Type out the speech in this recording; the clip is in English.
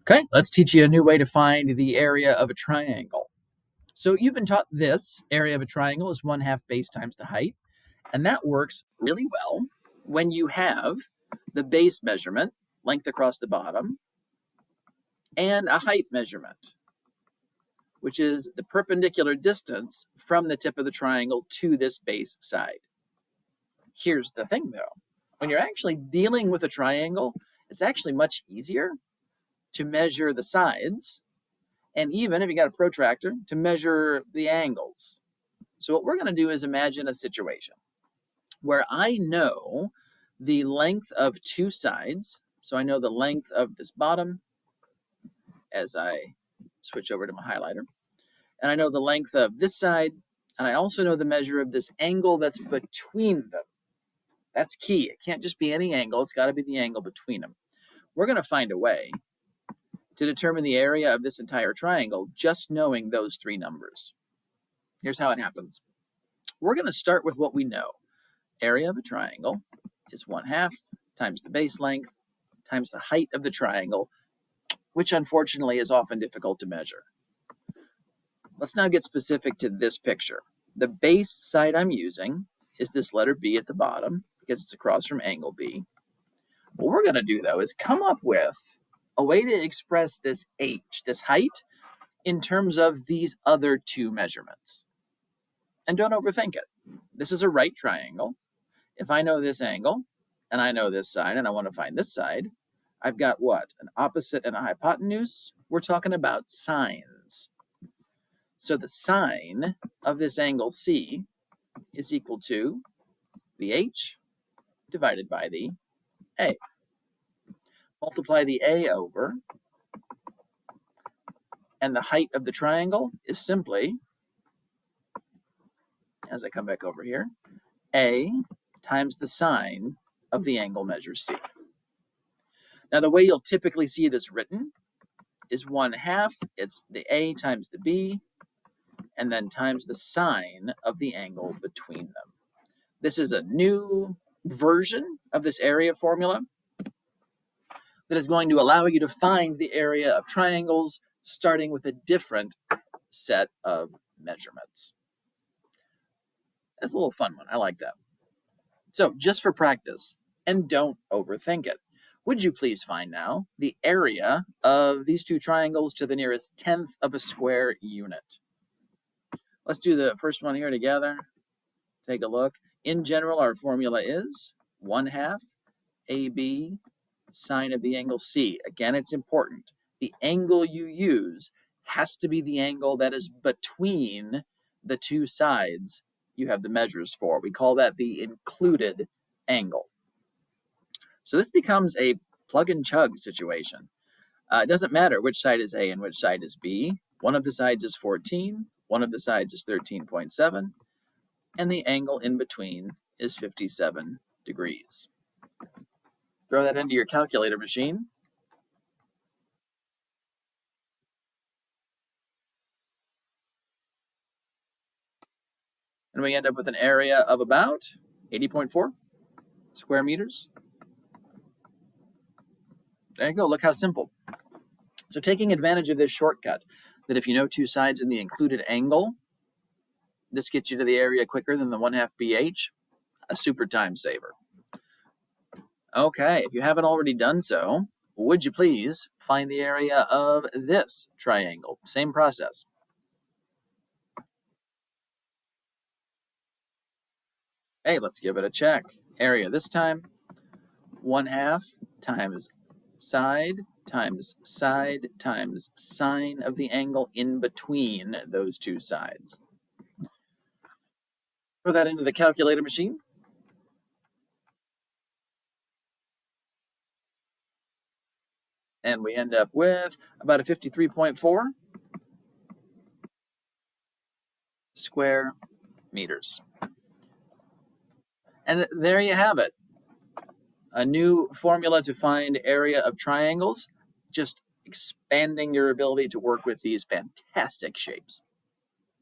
Okay, let's teach you a new way to find the area of a triangle. So you've been taught this area of a triangle is 1/2 base times the height, and that works really well when you have the base measurement, length across the bottom, and a height measurement, which is the perpendicular distance from the tip of the triangle to this base side. Here's the thing though, when you're actually dealing with a triangle, it's actually much easier to measure the sides, and even if you got a protractor, to measure the angles. So what we're going to do is imagine a situation where I know the length of two sides. So I know the length of this bottom as I switch over to my highlighter. And I know the length of this side. And I also know the measure of this angle that's between them. That's key. It can't just be any angle. It's got to be the angle between them. We're going to find a way to determine the area of this entire triangle just knowing those three numbers. Here's how it happens. We're going to start with what we know. Area of a triangle is 1/2 times the base length times the height of the triangle, which unfortunately is often difficult to measure. Let's now get specific to this picture. The base side I'm using is this letter B at the bottom because it's across from angle B. What we're going to do, though, is come up with a way to express this H, this height, in terms of these other two measurements. And don't overthink it. This is a right triangle. If I know this angle, and I know this side, and I want to find this side, I've got what? An opposite and a hypotenuse? We're talking about sines. So the sine of this angle C is equal to the H divided by the A. Multiply the A over, and the height of the triangle is simply, as I come back over here, A times the sine of the angle measure C. Now, the way you'll typically see this written is 1/2. It's the A times the B, and then times the sine of the angle between them. This is a new version of this area formula that is going to allow you to find the area of triangles starting with a different set of measurements. That's a little fun one. I like that. So just for practice, and don't overthink it, would you please find now the area of these two triangles to the nearest 1/10 of a square unit? Let's do the first one here together. Take a look. In general, our formula is 1/2 AB sine of the angle C. Again, it's important. The angle you use has to be the angle that is between the two sides you have the measures for. We call that the included angle. So this becomes a plug and chug situation. It doesn't matter which side is A and which side is B. One of the sides is 14, one of the sides is 13.7, and the angle in between is 57 degrees. Throw that into your calculator machine. And we end up with an area of about 80.4 square meters. There you go. Look how simple. So taking advantage of this shortcut, that if you know two sides in the included angle, this gets you to the area quicker than the 1/2 BH, a super time saver. Okay, if you haven't already done so, would you please find the area of this triangle? Same process. Hey, let's give it a check. Area this time, 1/2 times side times side times sine of the angle in between those two sides. Throw that into the calculator machine. And we end up with about a 53.4 square meters. And there you have it. A new formula to find area of triangles, just expanding your ability to work with these fantastic shapes.